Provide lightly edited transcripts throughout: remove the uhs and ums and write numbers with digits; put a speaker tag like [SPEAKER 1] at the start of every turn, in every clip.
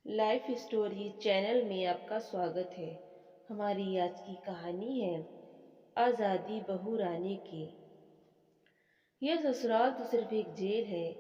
[SPEAKER 1] Life story channel میں آپ کا سواگت ہے۔ ہماری آج کی کہانی ہے آزادی بہو رانی کی۔ یہ سسرال تو صرف ایک جیل ہے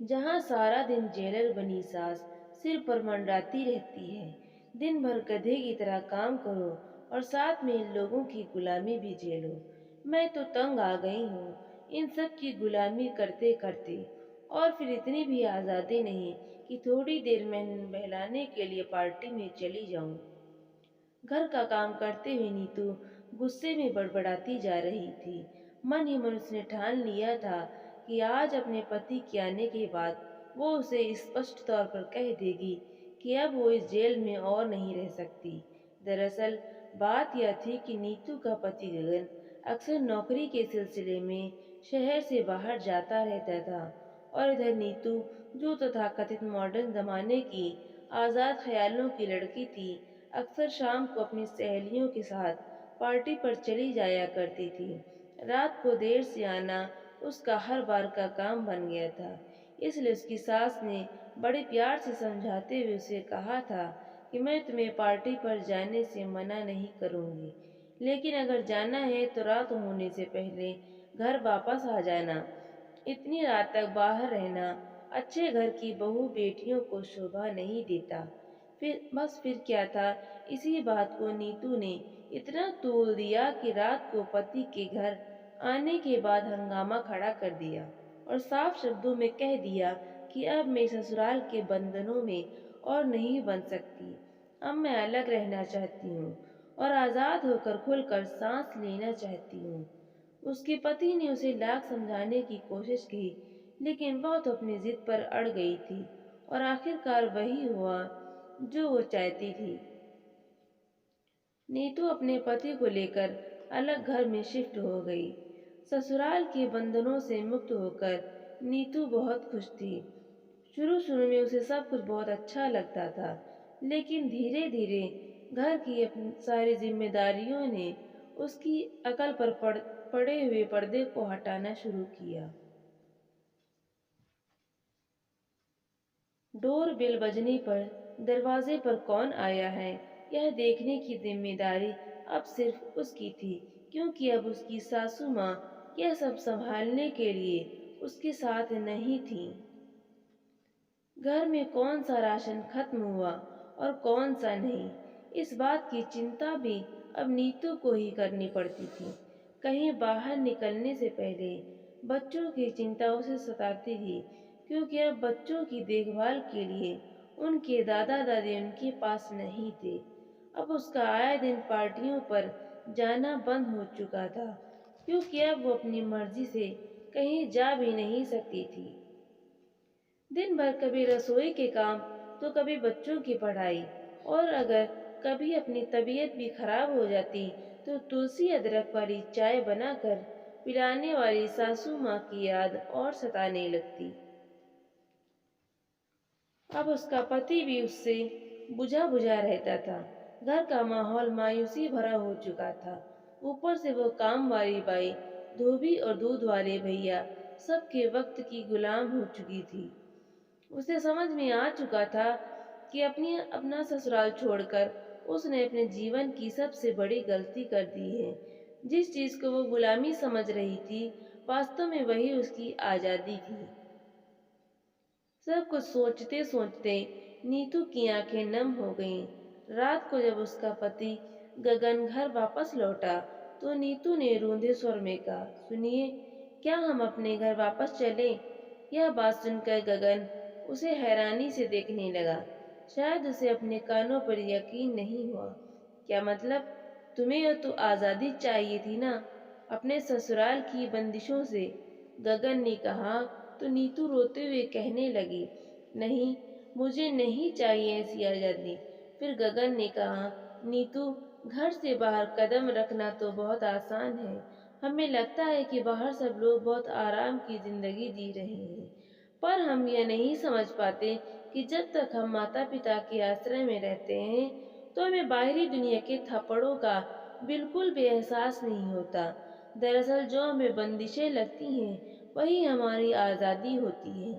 [SPEAKER 1] جہاں سارا دن جیلر بنی ساس سر پر منڈراتی رہتی ہے۔ دن بھر گدھے کی طرح کام کرو اور ساتھ میں ان لوگوں کی غلامی بھی جھیلو۔ میں تو تنگ آ گئی ہوں ان سب کی غلامی کرتے کرتے، اور پھر اتنی بھی آزادی نہیں کہ تھوڑی دیر میں بہلانے کے لیے پارٹی میں چلی جاؤں۔ گھر کا کام کرتے ہوئے نیتو غصے میں بڑبڑاتی جا رہی تھی۔ من ہی من اس نے ٹھان لیا تھا کہ آج اپنے پتی کے آنے کے بعد وہ اسے اسپشٹ طور پر کہہ دے گی کہ اب وہ اس جیل میں اور نہیں رہ سکتی۔ دراصل بات یہ تھی کہ نیتو کا پتی گگن اکثر نوکری کے سلسلے میں شہر سے باہر جاتا رہتا تھا، اور ادھر نیتو جو تتھاکتھت ماڈرن زمانے کی آزاد خیالوں کی لڑکی تھی، اکثر شام کو اپنی سہیلیوں کے ساتھ پارٹی پر چلی جایا کرتی تھی۔ رات کو دیر سے آنا اس کا ہر بار کا کام بن گیا تھا، اس لیے اس کی ساس نے بڑے پیار سے سمجھاتے ہوئے اسے کہا تھا کہ میں تمہیں پارٹی پر جانے سے منع نہیں کروں گی، لیکن اگر جانا ہے تو رات ہونے سے پہلے گھر واپس آ جانا۔ اتنی رات تک باہر رہنا اچھے گھر کی بہو بیٹیوں کو شوبھا نہیں دیتا۔ پھر کیا تھا، اسی بات کو نیتو نے اتنا طول دیا کہ رات کو پتی کے گھر آنے کے بعد ہنگامہ کھڑا کر دیا اور صاف شبدوں میں کہہ دیا کہ اب میں سسرال کے بندھنوں میں اور نہیں بن سکتی۔ اب میں الگ رہنا چاہتی ہوں اور آزاد ہو کر کھل کر سانس لینا چاہتی ہوں۔ اس کے پتی نے اسے لاکھ سمجھانے کی کوشش کی، لیکن وہ تو اپنی ضد پر اڑ گئی تھی، اور آخر کار وہی ہوا جو وہ چاہتی تھی۔ نیتو اپنے پتی کو لے کر الگ گھر میں شفٹ ہو گئی۔ سسرال کے بندھنوں سے مکت ہو کر نیتو بہت خوش تھی۔ شروع میں اسے سب کچھ بہت اچھا لگتا تھا، لیکن دھیرے دھیرے گھر کی ساری ذمہ داریوں نے اس کی عقل پر پڑے ہوئے پردے کو ہٹانا شروع کیا۔ ڈور بیل بجنے پر دروازے پر کون آیا ہے یہ دیکھنے کی ذمہ داری اب صرف اس کی تھی، کیونکہ اب اس کی ساسو ماں یہ سب سنبھالنے کے لیے اس کے ساتھ نہیں تھی۔ گھر میں کون سا راشن ختم ہوا اور کون سا نہیں، اس بات کی چنتا بھی اب نیتو کو ہی کرنی پڑتی تھی۔ کہیں باہر نکلنے سے پہلے بچوں کی چنتا اسے ستاتی تھی، کیونکہ اب بچوں کی دیکھ بھال کے لیے ان کے دادا دادی ان کے پاس نہیں تھے۔ اب اس کا آئے دن پارٹیوں پر جانا بند ہو چکا تھا، کیونکہ اب وہ اپنی مرضی سے کہیں جا بھی نہیں سکتی تھی۔ دن بھر کبھی رسوئی کے کام تو کبھی بچوں کی پڑھائی، اور اگر کبھی اپنی طبیعت بھی خراب ہو جاتی تو تلسی ادرک والی چائے بنا کر پلانے والی ساسو ماں کی یاد اور ستانے لگتی۔ اب اس کا پتی بھی اس سے بجھا بجھا رہتا تھا۔ گھر کا ماحول مایوسی بھرا ہو چکا تھا، اوپر سے وہ کام والی بائی، دھوبی اور دودھ والے بھیا سب کے وقت کی غلام ہو چکی تھی۔ اسے سمجھ میں آ چکا تھا کہ اپنا سسرال چھوڑ کر اس نے اپنے جیون کی سب سے بڑی غلطی کر دی ہے۔ جس چیز کو وہ غلامی سمجھ رہی تھی، واستو میں وہی اس کی آزادی تھی۔ سب کچھ سوچتے سوچتے نیتو کی آنکھیں نم ہو گئیں۔ رات کو جب اس کا پتی گگن گھر واپس لوٹا تو نیتو نے روندے سور میں کہا، سنیے، کیا ہم اپنے گھر واپس چلیں؟ یہ بات سن کر گگن اسے حیرانی سے دیکھنے لگا۔ شاید اسے اپنے کانوں پر یقین نہیں ہوا۔ کیا مطلب؟ تمہیں تو آزادی چاہیے تھی نا، اپنے سسرال کی بندشوں سے، گگن نے کہا تو نیتو روتے ہوئے کہنے لگی، نہیں، مجھے نہیں چاہیے ایسی آزادی۔ پھر گگن نے کہا، نیتو، گھر سے باہر قدم رکھنا تو بہت آسان ہے۔ ہمیں لگتا ہے کہ باہر سب لوگ بہت آرام کی زندگی جی رہے ہیں، پر ہم یہ نہیں سمجھ پاتے کہ جب تک ہم ماتا پتا کے آسرے میں رہتے ہیں تو ہمیں باہری دنیا کے تھپڑوں کا بالکل بھی احساس نہیں ہوتا۔ دراصل جو ہمیں بندشیں لگتی ہیں وہی ہماری آزادی ہوتی ہے۔